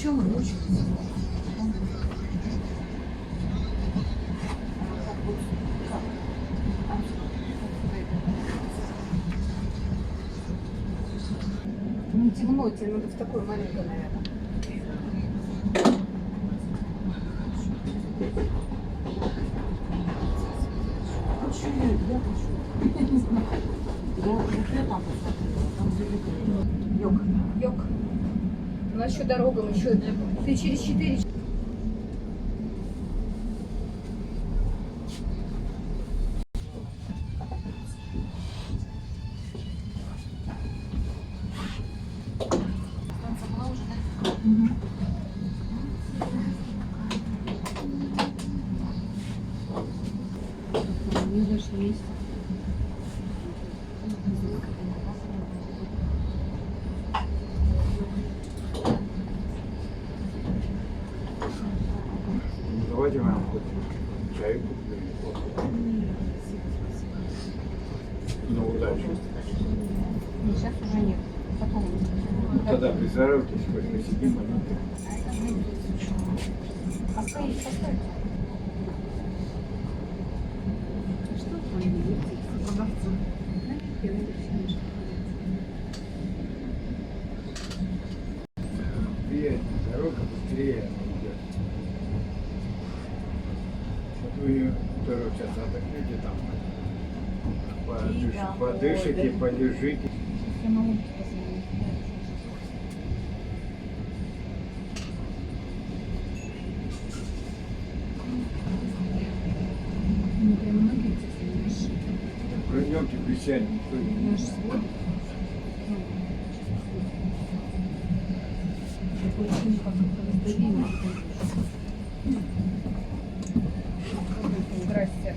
Сначала ночью. Не темно, тебе надо в такой маленькой, наверное. Йог. Йог. У нас еще дорога, мы еще... Ты через 4... Давайте мы хоть чай купим. На удачу. Сейчас уже нет. Потом. Тогда присаживайтесь, хоть мы сидим. Поставить. Что там? Продавцы. Быстрее, дорога быстрее идет. Вот вы 2 часа отдохнете там. Подышите, полежите. Я могу позвонить. Ну, прям многие здесь, Пройдемте, присядем. Никто не наш свой. Очень как-то раздавили. Здрасте.